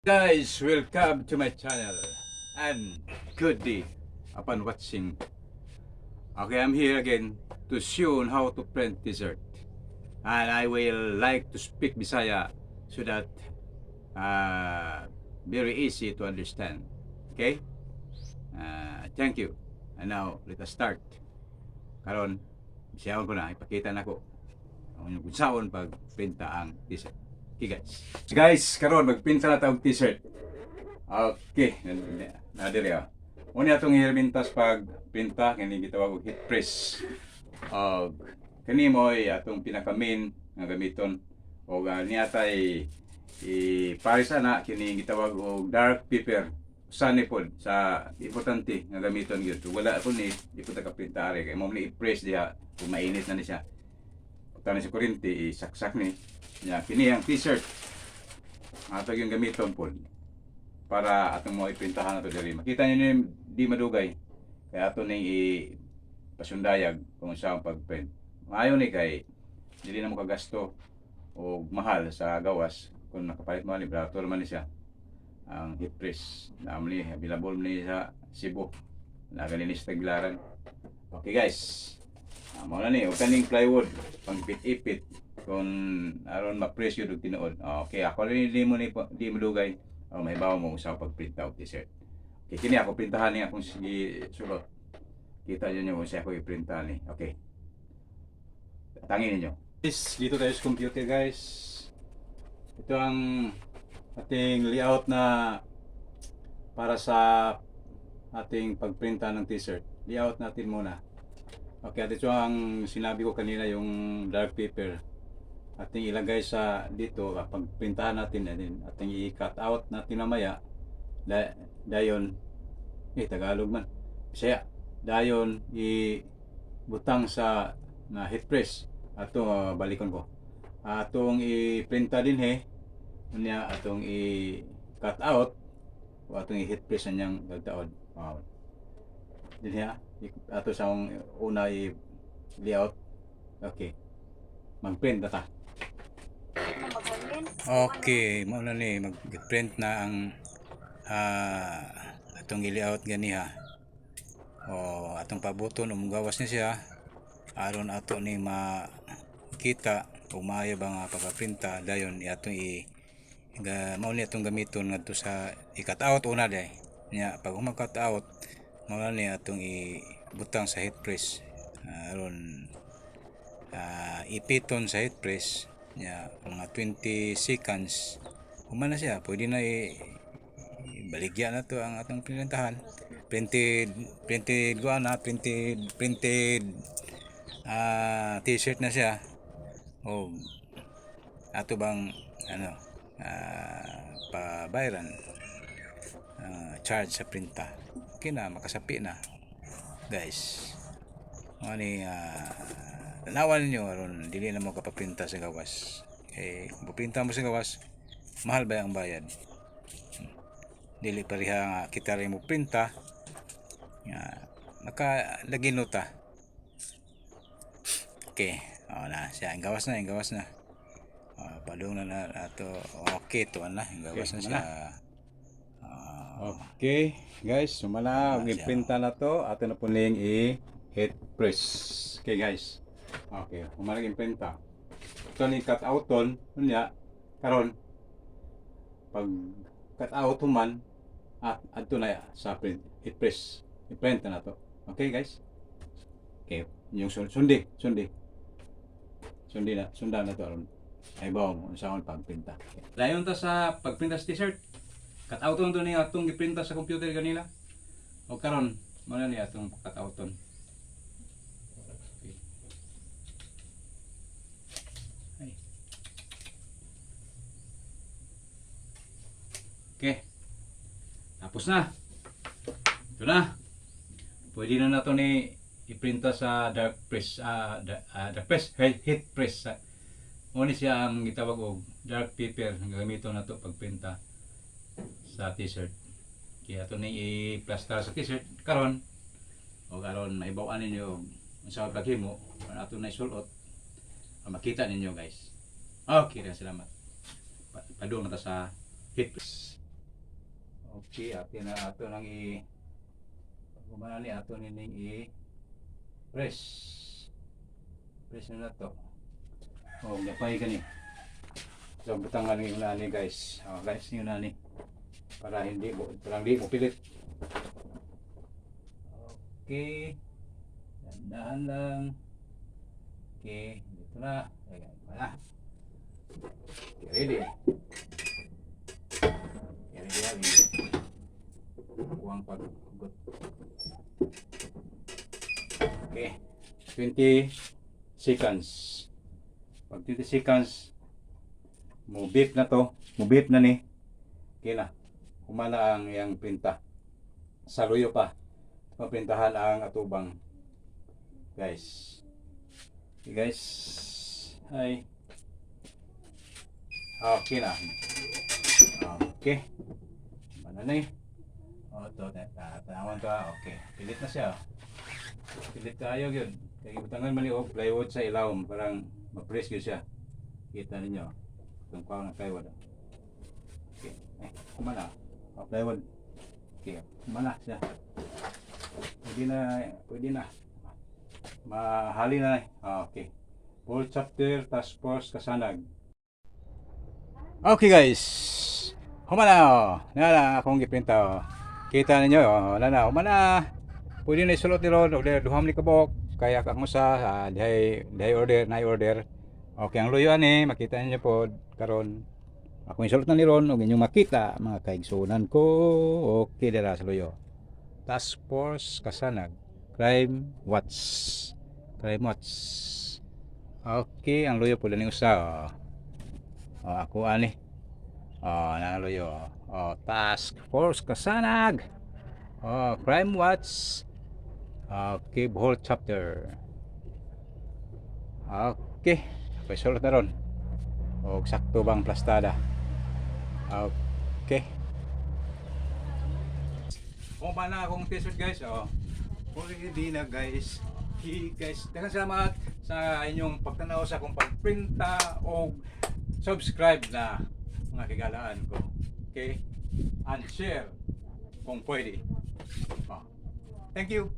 Guys, welcome to my channel and good day upon watching. Okay, I'm here again to show on how to print t-shirt, and I will like to speak Bisaya so that very easy to understand. Okay, thank you. And now let us start. Karon Bisaya ko na ipakita nako ang inyong kunsaon pag printa ang t-shirt. Okay guys, karon magpinta na tawag t-shirt. Okay, nadiri ah. Una atong hermintas pag pinta kini gitawag og heat press. Og kani mo ay atong pinaka main nga gamiton og niya tay iparisa na kini gitawag og dark pepper. Sani pod sa importante nga gamiton gyud. Wala ko ni di ko ta kaprinta ari kay mo ni i-press diha kung mainit na ni siya. Pagka sa kuryente isaksak ni. Ya, kini ang t-shirt. Ato yung gamiton pod para atong mo iprintahan nato diri. Makita niyo ni di madugay. Kaya ato ning pasundayag kung sa pagprint. Maayo ni kay dili na mo kagasto o mahal sa gawas kung nakapalit mo ni vibrator man ni siya. Ang heat press na ni available ni sa Cebu. Na ganin sa Tagbilaran. Okay guys. Mao na ni og kaning plywood pang ipit-ipit kung aron ma-press yun og tinuod. Okay, ako rin di mo madugay. May bawa mo sa pag-print out t-shirt. Okay, kini ako printahan ni akong sulot. Kita niyo kung siya ako i-printahan ni. Okay. Tangin niyo. Dito tayo sa computer guys. Ito ang ating layout na para sa ating pagprinta ng t-shirt. Layout natin muna. Okay, ito ang sinabi ko kanina yung dark paper. Ating ilagay sa dito kapag printahan natin ating i-cut out natin mamaya dayon Tagalog man Bisaya dayon ibutang sa na heat press ato balikon ko atong i-printa din unya atong i-cut out o atong i-heat press anyang gagtaod din ato sa una i-layout. Okay, mag-print na ta. Okay, muna ni mag-print na ang atong i-layout ganiha. O atong pabuton gawas ni siya aron ato ni makita kung maayo ba nga pagprinta dayon atong mao ni atong gamiton ngadto sa i-cut out una day. Nya pag mag-cut out mao ni atong ibutang sa heat press aron ipiton sa heat press nya mga 20 seconds humana siya pwede na baligya na to ang atong pinrintahan printed t-shirt na siya o ato bang pabayaran charge sa printa okay na makasapi na guys. Ani tanawan ninyo aron dili na mo kapaprinta sa gawas. Kung paprinta mo sa gawas, mahal ba ang bayad? Dili pareha nga kita rin mo printa. Nakalagi nota. Okay, na siya ang gawas na. Padung na ato. Okay to na, ang gawas na siya. Okay, guys, sumala i-printa na to ato na puning heat press. Okay guys. Okay, humalag imprinta. Ito ni cut outon unya karon pag cut out human adto na sa print heat press. I-print na to. Okay guys. Okay, yung sundi na sundan na to aron ay bawo mo sa akong pagprinta. Okay. Dayon ta sa pagprinta sa t-shirt. Cut outon to ni atong giprinta sa computer kanina. O karon mo na ni atong cut outon. Okay. Tapos na. Ito na. Pwede na nato ni iprinta sa dark press, dark press, heat press. Muna siya ang gitawag og dark paper ang gamiton nato pagprinta sa t-shirt. Kaya ito ni i-plaster sa t-shirt karon o karon maibawan ninyo sa paghimo kung ato na isulot makita ninyo guys. Okay, salamat. Padung na ta sa heat press. Okay, ato nang kumana ni ato nining press. Press na to. Oh, napay kani. So butangan ng unani guys. Oh, guys, yung unani para hindi mo pilit. Okay. Dahan lang. Okay, dito na. Ayan, na. Okay, ready. Okay, ready. Kuwang paghugot. Okay. 20 seconds. Pag 20 seconds, mubip na to. Mubip na ni. Okay na. Kumana ang yang pinta. Saluyo pa. Mapintahan ang atubang. Guys. Okay guys. Hi. Okay na. Okay. Mana na oh to. Tanawan to. Okay. Pilit na siya. Pilit tayo yun. Kaya ibutangan maliog. Plywood sa ilawom. Parang ma-press yun siya. Kita ninyo. Itong kuha ng plywood. Okay. Kumana. Plywood. Okay. Kumana siya. Pwede na. Mahali na. Okay. Full chapter, task force, kasanag. Okay guys. Humana. Nala akong giprinta. Kita ninyo. Humana. Pwede na isulot nilo. Duham ni kabok. Kaya kang usa. Dihay order. Okay. Ang luyo ani. Makita ninyo po. Karon. Akong isulot na niron. Huwag ninyong makita. Mga kaigsunan ko. Okay. Dira sa luyo. Task Force Kasanag Crime Watch. Okay, ang luyo pula ni usa. Ako ani. Na luyo. Task Force Kasanag. Crime Watch. Okay, whole chapter. Okay, paisulot na ron. Sakto bang plastada. Okay. Kung ba na akong t-shirt guys, ready na guys. Okay guys, daghang salamat sa inyong pagtanaw sa akong pagprinta o subscribe na mga kigalaan ko. Okay? And share kung pwede. Thank you.